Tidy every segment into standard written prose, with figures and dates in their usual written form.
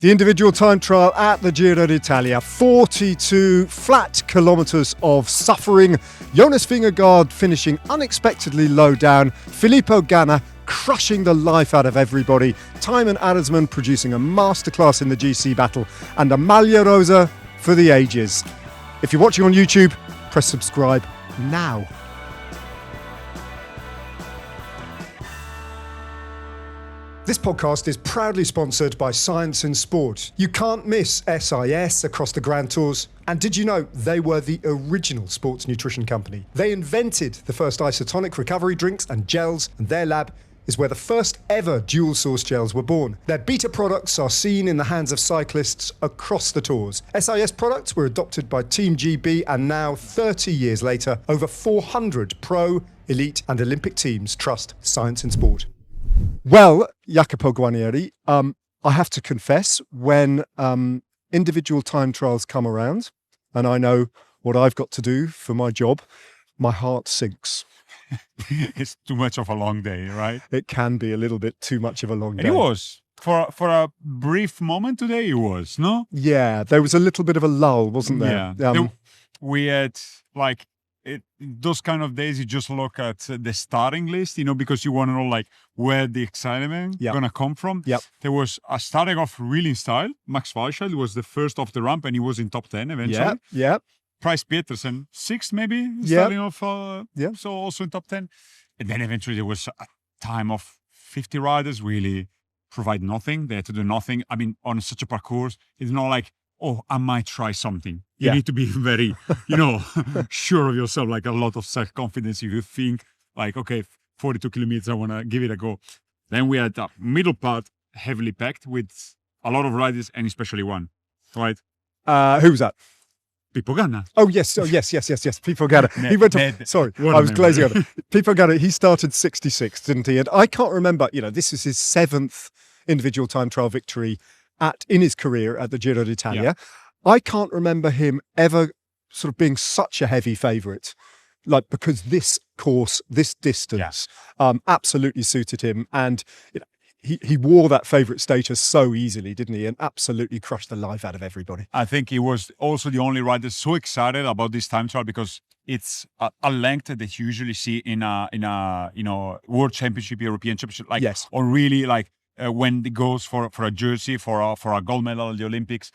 The individual time trial at the Giro d'Italia, 42 flat kilometres of suffering. Jonas Vingegaard finishing unexpectedly low down. Filippo Ganna crushing the life out of everybody. Thymen Arensman producing a masterclass in the GC battle. And a maglia rosa for the ages. If you're watching on YouTube, press subscribe now. This podcast is proudly sponsored by Science in Sport. You can't miss SIS across the Grand Tours. And did you know they were the original sports nutrition company? They invented the first isotonic recovery drinks and gels, and their lab is where the first ever dual source gels were born. Their beta products are seen in the hands of cyclists across the Tours. SIS products were adopted by Team GB, and now, 30 years later, over 400 pro, elite and Olympic teams trust Science in Sport. Well, Jacopo Guarnieri, I have to confess, when individual time trials come around and I know what I've got to do for my job, my heart sinks. It's too much of a long day, right? It can be a little bit too much of a long day. And it was. For a brief moment today, it was, no? Yeah, there was a little bit of a lull, wasn't there? Yeah. We had, like, those kind of days, you just look at the starting list, because you want to know, where the excitement going to come from. Yep. There was a starting off really in style. Max Walscheid was the first off the ramp, and he was in top 10 eventually. Yeah. Price Peterson, 6th maybe, Yep. starting off, so also in top 10. And then eventually there was a time of 50 riders really provide nothing. They had to do nothing. I mean, on such a parcours, it's not like, oh, I might try something. You need to be very, sure of yourself, like a lot of self-confidence. If you think, okay, 42 kilometers, I want to give it a go. Then we had a middle part heavily packed with a lot of riders, and especially one, right? Who was that? Filippo Ganna. Oh, yes. Filippo Ganna. He went on. Sorry, I was glazing over. Filippo Ganna, he started 66th, didn't he? And I can't remember, this is his 7th individual time trial victory in his career at the Giro d'Italia. Yeah. I can't remember him ever sort of being such a heavy favourite, because this course, this distance, absolutely suited him. And he wore that favourite status so easily, didn't he? And absolutely crushed the life out of everybody. I think he was also the only rider so excited about this time trial, because it's a length that you usually see in a World Championship, European Championship, or really when it goes for a jersey, for a gold medal at the Olympics.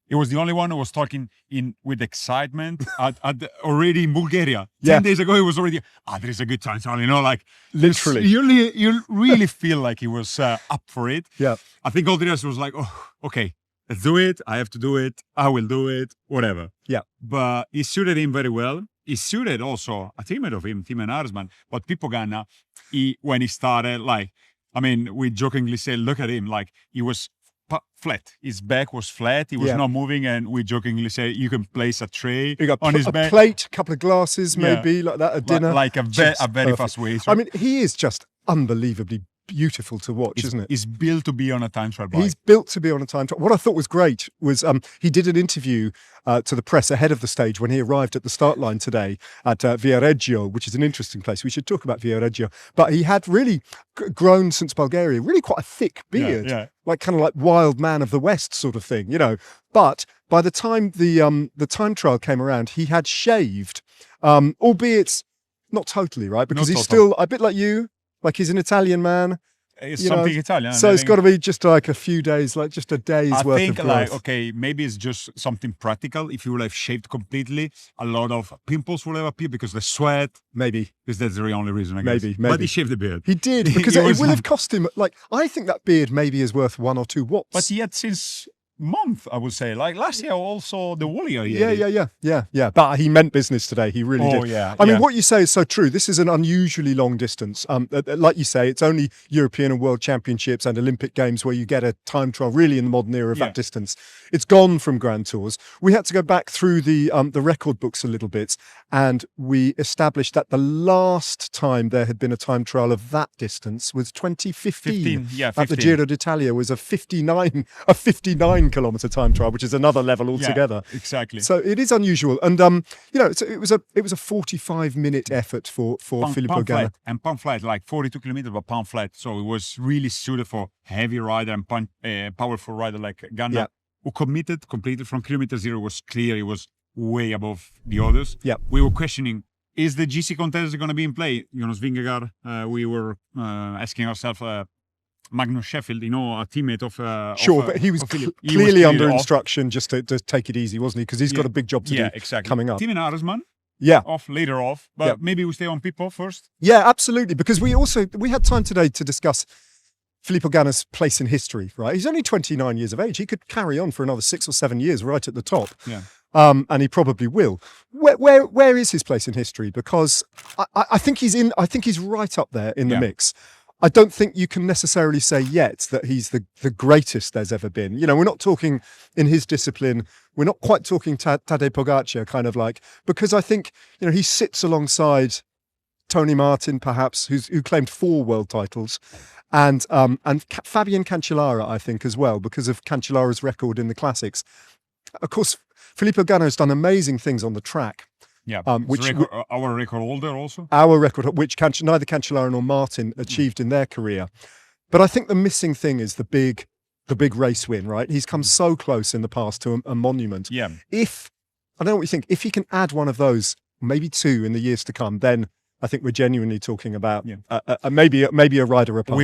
It was the only one who was talking with excitement already in Bulgaria. 10 days ago, he was already, there is a good time, Literally. You really feel like he was up for it. Yeah. I think all the rest was like, oh, okay, let's do it. I have to do it. I will do it, whatever. Yeah. But it suited him very well. It suited also a teammate of him, Thymen Arensman. But Filippo Ganna, when he started, we jokingly say, look at him, he was flat. His back was flat. He was not moving, and we jokingly say you can place a tray on his back. A plate, a couple of glasses, maybe, like that, a dinner. A very fast way. I mean, he is just unbelievably beautiful to watch, isn't it? He's built to be on a time trial bike. He's built to be on a time trial. What I thought was great was he did an interview to the press ahead of the stage when he arrived at the start line today at Viareggio, which is an interesting place. We should talk about Viareggio. But he had really grown since Bulgaria, really quite a thick beard, kind of like wild man of the West sort of thing, But by the time the time trial came around, he had shaved, albeit not totally, right? Because he's still a bit like you. He's an Italian man. It's something Italian. So it's got to be just a few days, just a day's worth of growth. I think maybe it's just something practical. If you would have shaved completely, a lot of pimples will have appeared because the sweat. Maybe. Because that's the only reason, I guess. Maybe. But he shaved the beard. He did, because it will have cost him, I think that beard maybe is worth 1 or 2 watts. But he had since month, I would say. Last year also, the whole year. Yeah. But he meant business today. He really did. Yeah. I mean, what you say is so true. This is an unusually long distance. Like you say, it's only European and World Championships and Olympic Games where you get a time trial really in the modern era of that distance. It's gone from Grand Tours. We had to go back through the record books a little bit, and we established that the last time there had been a time trial of that distance was 2015. 15. At the Giro d'Italia was a 59 10-kilometer time trial, which is another level altogether. Yeah, exactly. So it is unusual, and it was a 45-minute effort for Filippo Ganna. And pamphlet, like 42 kilometers, but pamphlet. So it was really suited for heavy rider and powerful rider like Ganna, who completed from kilometer zero. Was clear, it was way above the others. Yeah, we were questioning, is the GC contest going to be in play? Jonas Vingegaard, we were asking ourselves, Magnus Sheffield, a teammate of but he was clearly under instruction just to take it easy, wasn't he? Because he's got a big job to do coming up. Thymen Arensman, later off, but maybe we stay on Pippo first. Yeah, absolutely, because we had time today to discuss Filippo Ganna's place in history, right? He's only 29 years of age. He could carry on for another 6 or 7 years right at the top. Yeah. And he probably will. Where is his place in history? Because I think he's right up there in the mix. I don't think you can necessarily say yet that he's the greatest there's ever been. We're not talking in his discipline. We're not quite talking Tadej Pogacar kind of like, because I think, he sits alongside Tony Martin, perhaps, who claimed 4 world titles, and Fabian Cancellara, I think, as well, because of Cancellara's record in the classics. Of course, Filippo Ganna has done amazing things on the track. Yeah, our record holder also. Our record, which neither Cancellara nor Martin achieved in their career. But I think the missing thing is the big race win, right? He's come so close in the past to a monument. Yeah. I don't know what you think, if he can add one of those, maybe 2 in the years to come, then I think we're genuinely talking about maybe a rider apart.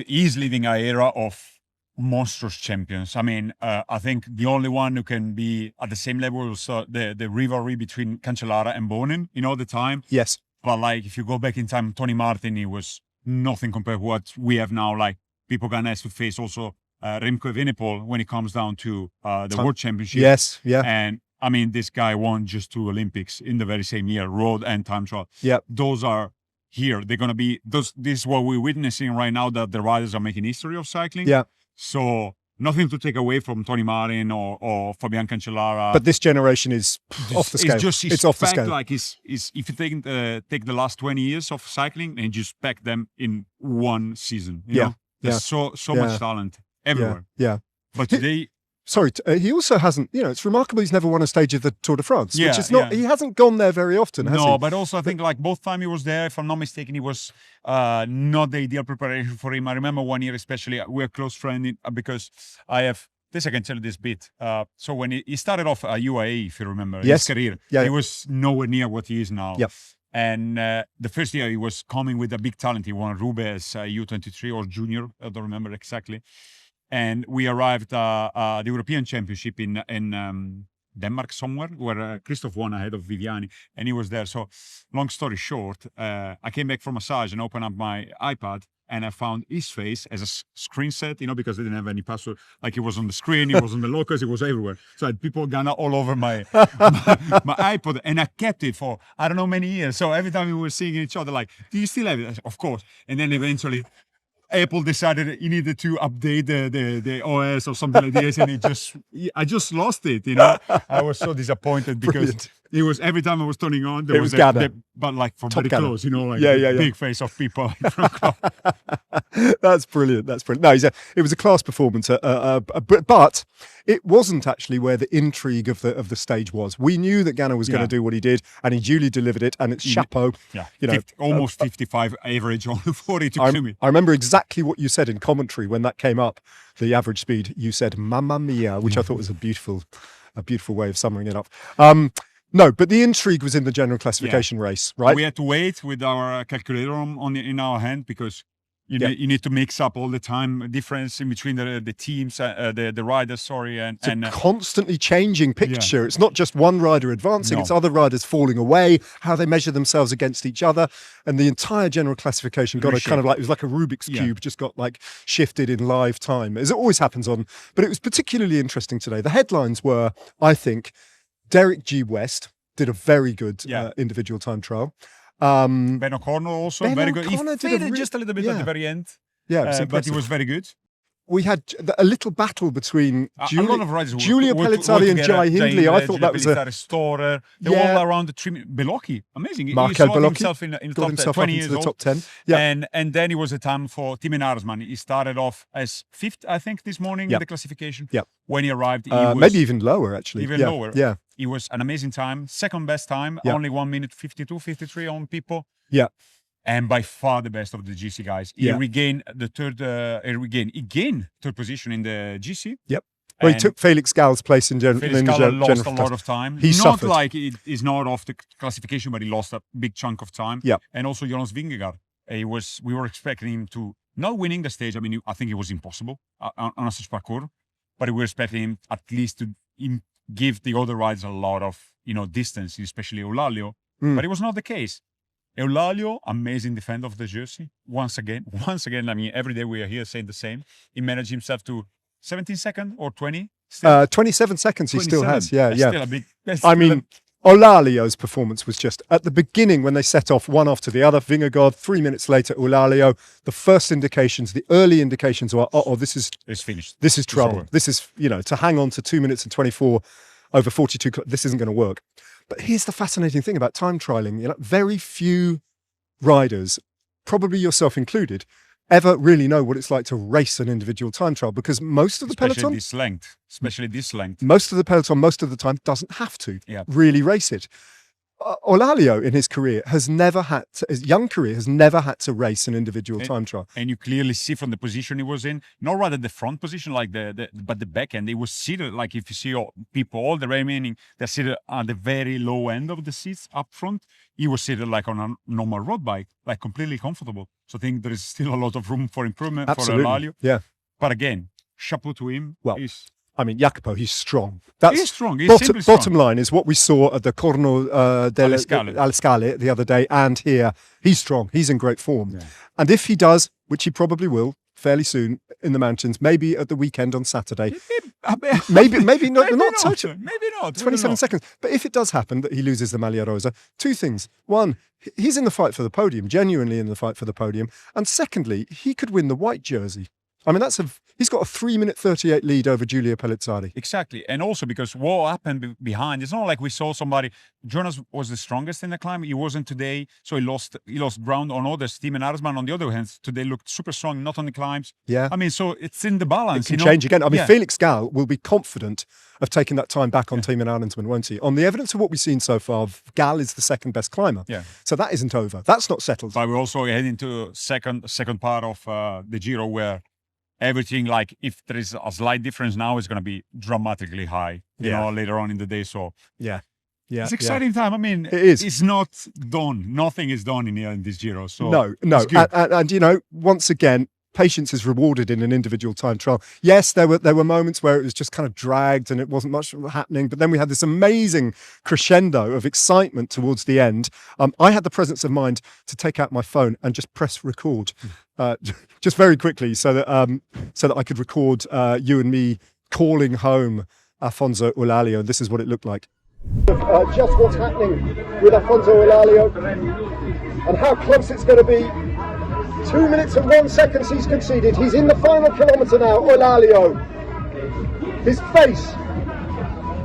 He's leaving an era of monstrous champions. I mean, I think the only one who can be at the same level was the rivalry between Cancellara and Bonin, the time. Yes. But like, if you go back in time, Tony Martin, he was nothing compared to what we have now. Like, Filippo Ganna has to face also Remco Evenepoel when it comes down to the World Championship. Yes, yeah. And I mean, this guy won just 2 Olympics in the very same year, road and time trial. Yeah. Those are here. They're going to be, this is what we're witnessing right now, that the riders are making history of cycling. Yeah. So nothing to take away from Tony Martin or Fabian Cancellara. But this generation is off the scale. It's off the scale. Like if you take the last 20 years of cycling and just pack them in one season, you know? There's so much talent everywhere. Yeah. But today, Sorry, he also hasn't, it's remarkable he's never won a stage of the Tour de France, which is not, he hasn't gone there very often, has he? No, but also I think like both time he was there, if I'm not mistaken, he was not the ideal preparation for him. I remember one year especially, we're close friends because I can tell you this bit. So when he started off at UAE, if you remember, his career, he was nowhere near what he is now. Yep. And the first year he was coming with a big talent. He won Roubaix U23 or junior, I don't remember exactly. And we arrived the European Championship in Denmark somewhere, where Christoph won ahead of Viviani, and he was there. So, long story short, I came back from massage and opened up my iPad, and I found his face as a screen set, because they didn't have any password. Like, it was on the screen, it was on the locals, it was everywhere. So I had people Ganna all over my iPod, and I kept it for I don't know many years. So every time we were seeing each other, like, do you still have it? I said, of course. And then eventually Apple decided he needed to update the OS or something like this, and I just lost it. I was so disappointed because it was every time I was turning on, there was but like from very close, big face of people. That's brilliant. No, it was a class performance, but it wasn't actually where the intrigue of the stage was. We knew that Ganna was going to do what he did, and he duly delivered it. And it's chapeau. Yeah, almost 55 average on 42 kilometers. I remember exactly what you said in commentary when that came up. The average speed, you said "Mamma mia," which I thought was a beautiful way of summing it up. No, but the intrigue was in the general classification race, right? We had to wait with our calculator in our hand because you need to mix up all the time difference in between the teams, the riders. It's a constantly changing picture. It's not just one rider advancing; it's other riders falling away. How they measure themselves against each other, and the entire general classification got it was like a Rubik's cube, just got like shifted in live time, as it always happens on. But it was particularly interesting today. The headlines were, I think, Derek G. West did a very good individual time trial. Ben O'Connor also very good. He O'Connor faded just a little bit at the very end. Yeah, but he was very good. we had a little battle between a lot of riders Giulio Pellizzari and Jai Hindley. I thought that was a Storer. They were all around the 3 minutes. Bellocchi, amazing. Markel he slotted Bellocchi himself in the got top 10, himself 20 up years into the old. top 10. Yeah. And then it was a time for Thymen Arensman. He started off as 5th, I think, this morning in the classification. Yeah. When he arrived, he was maybe even lower, actually. Even lower. Yeah. It was an amazing time. Second best time. Yeah. Only 1 minute 52, 53 on people. Yeah. And by far the best of the GC guys. He regained the third. He gained third position in the GC. Yep. Well, he took Felix Gall's place in general. Felix Gall lost a lot of time. He suffered. Not like he's not off the classification, but he lost a big chunk of time. Yeah. And also Jonas Vingegaard. We were expecting him to not winning the stage. I mean, I think it was impossible on such parcours, but we were expecting him at least to give the other riders a lot of distance, especially Eulalio. But it was not the case. Eulalio, amazing defender of the jersey. Once again, I mean, every day we are here saying the same. He managed himself to 17 seconds or 20. 27 seconds 27. He still has. Yeah, that's yeah. Still a big, I mean, Eulalio's performance was just at the beginning when they set off one after the other. Vingegaard, 3 minutes later, Eulalio. The first indications, the early indications were, this is it's finished. This is trouble. This is to hang on to 2 minutes and 24 over 42. This isn't going to work. But here's the fascinating thing about time trialing. Very few riders, probably yourself included, ever really know what it's like to race an individual time trial, because most of the peloton, especially this length, most of the peloton, most of the time doesn't have to really race it. Eulalio in his career his young career has never had to race an individual time trial. And you clearly see from the position he was in, not rather the front position but the back end. He was seated, like if you see all the remaining, they're seated at the very low end of the seats up front. He was seated like on a normal road bike, like completely comfortable. So I think there is still a lot of room for improvement for Eulalio. Yeah. But again, chapeau to him. Well, I mean, Jacopo, he's strong. He's strong. He's bottom line is what we saw at the Corno alle Scale the other day, and here, he's strong. He's in great form. Yeah. And if he does, which he probably will fairly soon in the mountains, maybe at the weekend on Saturday, maybe not totally. Maybe not. 27 seconds. But if it does happen that he loses the Maglia Rosa, two things. One, he's in the fight for the podium, genuinely in the fight for the podium. And secondly, he could win the white jersey. I mean, he's got a 3 minute 38 lead over Giulio Pellizzari. Exactly. And also because what happened behind, it's not like we saw somebody, Jonas was the strongest in the climb. He wasn't today, so he lost ground on others. Thymen Arensman, on the other hand, today looked super strong, not on the climbs. Yeah. I mean, so it's in the balance. It can change again. I mean, Felix Gall will be confident of taking that time back on Thymen Arensman, won't he? On the evidence of what we've seen so far, Gall is the second best climber. Yeah. So that isn't over. That's not settled. But we're also heading to second part of the Giro, where everything, like if there is a slight difference now, it's going to be dramatically high, later on in the day. So yeah, it's exciting time. I mean, it is. It's not done. Nothing is done in this Giro. So no. And once again, patience is rewarded in an individual time trial. Yes, there were moments where it was just kind of dragged and it wasn't much happening, but then we had this amazing crescendo of excitement towards the end. I had the presence of mind to take out my phone and just press record, just very quickly, so that I could record you and me calling home Alfonso Alalio. This is what it looked like. Just what's happening with Alfonso Alalio and how close it's going to be. 2 minutes and 1 second he's conceded. He's in the final kilometre now, Eulalio. His face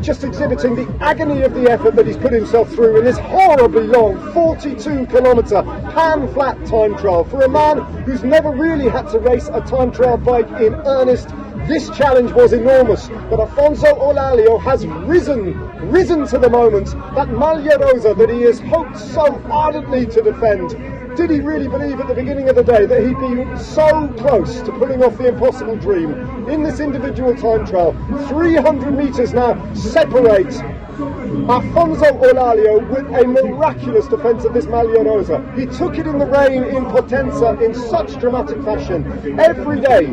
just exhibiting the agony of the effort that he's put himself through in this horribly long 42 kilometre pan-flat time trial. For a man who's never really had to race a time trial bike in earnest, this challenge was enormous. But Alfonso Alalio has risen to the moment, that Maglia Rosa that he has hoped so ardently to defend. Did he really believe at the beginning of the day that he'd be so close to pulling off the impossible dream in this individual time trial? 300 metres now separate Alfonso Alalio with a miraculous defence of this Maglia Rosa. He took it in the rain in Potenza in such dramatic fashion. Every day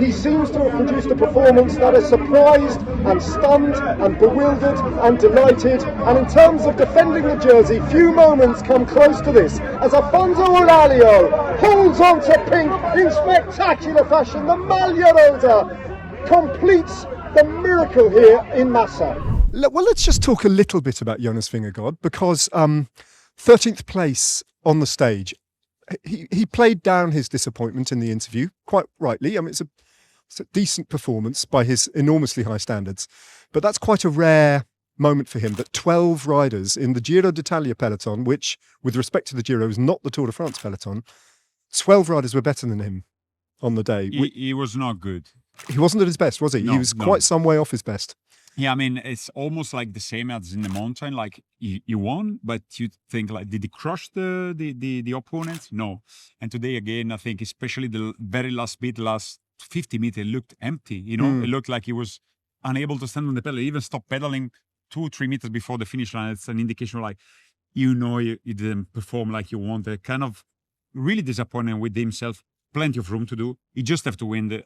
he seems to have produced a performance that has surprised and stunned and bewildered and delighted. And in terms of defending the jersey, few moments come close to this as Alfonso Alalio holds on to pink in spectacular fashion. The Maglia Rosa completes the miracle here in Massa. Well, let's just talk a little bit about Jonas Vingegaard, because 13th place on the stage. He played down his disappointment in the interview, quite rightly. I mean, it's It's a decent performance by his enormously high standards. But that's quite a rare moment for him, that 12 riders in the Giro d'Italia peloton, which, with respect to the Giro, is not the Tour de France peloton, 12 riders were better than him on the day. He was not good. He wasn't at his best, was he? No, He was quite some way off his best. Yeah, I mean, it's almost like the same as in the mountain. Like you won, but you think like, did he crush the opponent? No. And today again, I think especially the very last bit, last 50 meters, looked empty. You know, it looked like he was unable to stand on the pedal. He even stopped pedaling 2-3 meters before the finish line. It's an indication like, you didn't perform like you wanted. Kind of really disappointed with himself. Plenty of room to do. You just have to win.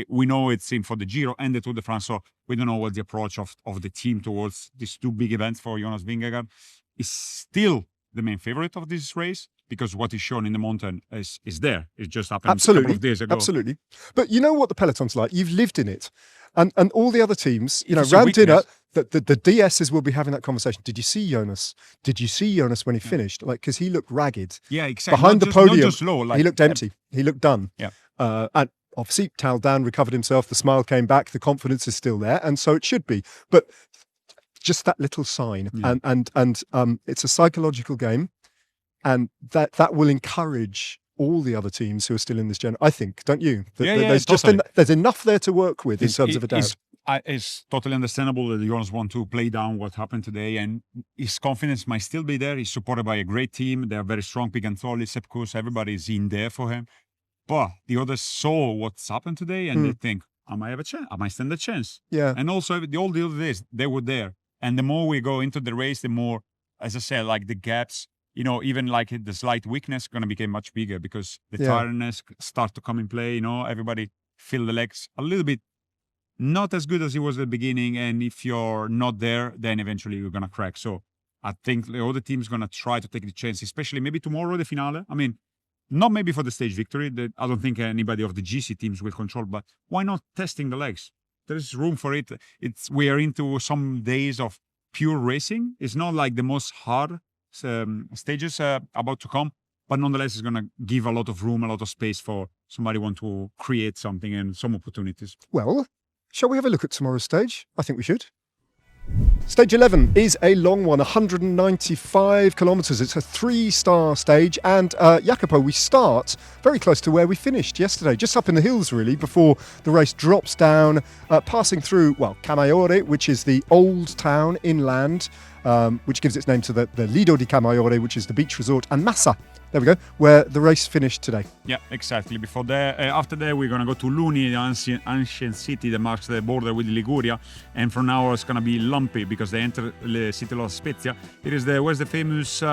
We know it's in for the Giro and the Tour de France, so we don't know what the approach of the team towards these two big events for Jonas Vingegaard. Is still the main favorite of this race because what is shown in the mountain is there. It just happened a couple of days ago. Absolutely. But you know what the peloton's like. You've lived in it. And all the other teams, round dinner, the DSs will be having that conversation. Did you see Jonas? Did you see Jonas when he finished? Like, because he looked ragged. Yeah, exactly. Behind the podium, not just low, he looked empty. He looked done. Yeah. And obviously, Tal Dan recovered himself. The smile came back. The confidence is still there, and so it should be. But just that little sign, and it's a psychological game, and that will encourage all the other teams who are still in this gen. I think, don't you? There's totally. There's enough there to work with in terms of a doubt. It's totally understandable that Jonas want to play down what happened today, and his confidence might still be there. He's supported by a great team. They are very strong. Pigantoli, Sepkus, everybody is in there for him. But the others saw what's happened today, and they think, I might have a chance. I might stand a chance. Yeah. And also, all the other days, they were there. And the more we go into the race, the more, as I said, like the gaps, even like the slight weakness going to become much bigger because the tiredness start to come in play. Everybody feel the legs a little bit not as good as it was at the beginning. And if you're not there, then eventually you're going to crack. So I think the other team's going to try to take the chance, especially maybe tomorrow, the finale. I mean, not maybe for the stage victory. I don't think anybody of the GC teams will control, but why not testing the legs? There is room for it. We are into some days of pure racing. It's not like the most hard stages about to come, but nonetheless, it's going to give a lot of room, a lot of space for somebody want to create something and some opportunities. Well, shall we have a look at tomorrow's stage? I think we should. Stage 11 is a long one, 195 kilometres. It's a 3-star stage. And Jacopo, we start very close to where we finished yesterday, just up in the hills, really, before the race drops down, passing through, Camaiore, which is the old town inland, which gives its name to the Lido di Camaiore, which is the beach resort, and Massa. There we go, where the race finished today. Yeah, exactly. Before that, after that, we're going to go to Luni, the ancient city that marks the border with Liguria. And from now, it's going to be lumpy because they enter the city of Spezia. Where's the famous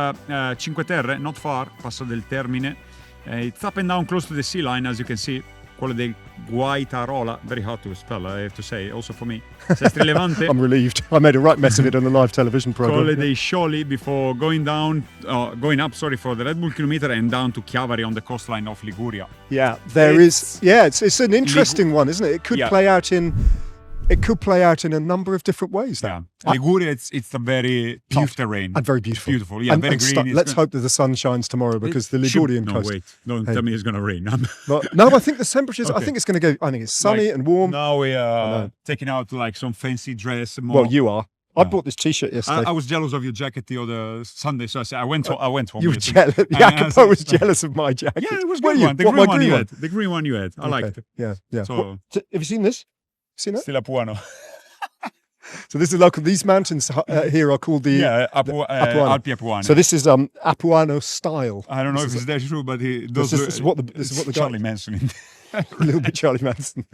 Cinque Terre, not far, Passo del Termine. It's up and down close to the sea line, as you can see. Quello di Guaitarola, very hard to spell, I have to say, also for me. Sestri Levante. I'm relieved. I made a right mess of it on the live television program. Colle dei Scioli before going up for the Red Bull kilometer and down to Chiavari on the coastline of Liguria. Yeah, it's an interesting one, isn't it? It could play out in a number of different ways. Yeah, Liguria, it's a very tough terrain and very beautiful. Beautiful, yeah, very green. Let's hope that the sun shines tomorrow because the Ligurian coast. No, wait, don't tell me it's going to rain. No, I think the temperatures. Okay. I think it's going to go. I think it's sunny and warm. Now we are taking out like some fancy dress. Well, you are. I bought this T-shirt yesterday. I was jealous of your jacket the other Sunday, so I said I went home. You were jealous. Jacopo was jealous of my jacket. Yeah, it was good one. The green one you had. I liked it. Yeah. So, have you seen this? Seen it? Still Apuano. So this is local. These mountains here are called the Apuano. Alpi Apuano. So this is Apuano style. I don't know if it's true, but this is what the Charlie Manson. A little bit Charlie Manson.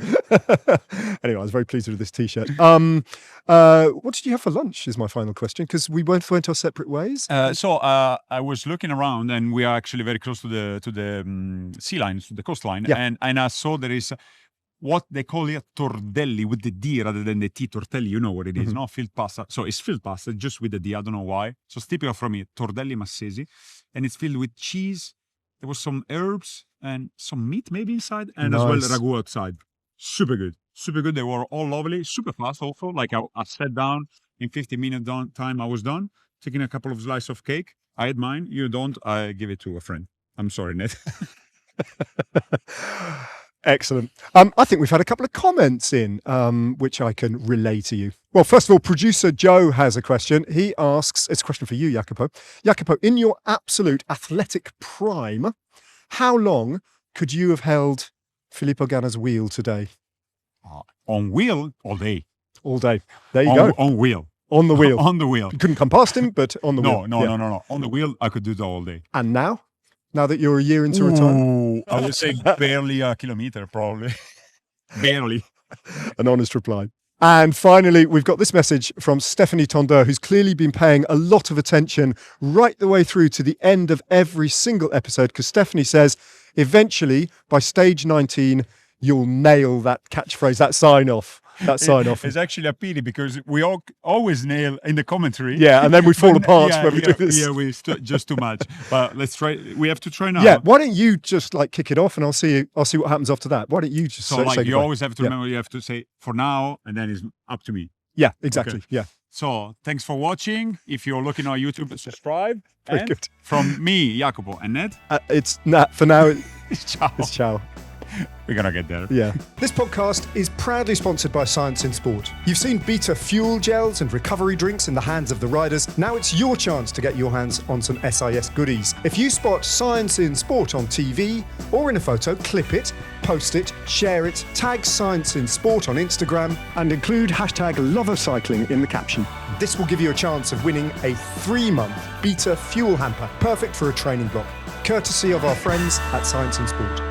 Anyway, I was very pleased with this T-shirt. What did you have for lunch? Is my final question because we both went our separate ways. So I was looking around, and we are actually very close to the sea line, to the coastline, and I saw there is what they call it tordelli with the D rather than the T, tortelli. You know what it is, no? Filled pasta. So it's filled pasta just with the D. I don't know why. So it's typical from me, tordelli massesi, and it's filled with cheese. There was some herbs and some meat maybe inside, and as well ragu outside. Super good. Super good. They were all lovely, super fast also. Like I sat down, in 50 minutes time I was done, taking a couple of slices of cake. I had mine. You don't, I give it to a friend. I'm sorry, Ned. Excellent. I think we've had a couple of comments in, which I can relay to you. Well, first of all, producer Joe has a question. He asks, it's a question for you, Jacopo. Jacopo, in your absolute athletic prime, how long could you have held Filippo Ganna's wheel today? On wheel, all day. All day. There you go. On wheel. On the wheel. On the wheel. You couldn't come past him, but on the wheel. No. On the wheel, I could do that all day. And now? Now that you're a year into retirement? I would say barely a kilometer, probably. Barely. An honest reply. And finally, we've got this message from Stephanie Tondeur, who's clearly been paying a lot of attention right the way through to the end of every single episode, because Stephanie says, eventually, by stage 19, you'll nail that catchphrase, that sign-off. It's actually a pity because we always nail in the commentary. Yeah, and then we fall apart when we do this. Yeah, just too much. But let's try. We have to try now. Yeah, why don't you just kick it off, and I'll see what happens after that. Why don't you just say you goodbye? always have to remember. You have to say for now, and then it's up to me. Yeah, exactly. Okay. Yeah. So thanks for watching. If you're looking on YouTube, subscribe. Very good. From me, Jacopo, and Ned. It's Nat for now. Ciao. It's ciao. We're going to get there. Yeah. This podcast is proudly sponsored by Science in Sport. You've seen Beta fuel gels and recovery drinks in the hands of the riders. Now it's your chance to get your hands on some SIS goodies. If you spot Science in Sport on TV or in a photo, clip it, post it, share it, tag Science in Sport on Instagram, and include #LoverCycling in the caption. This will give you a chance of winning a 3-month Beta fuel hamper, perfect for a training block, courtesy of our friends at Science in Sport.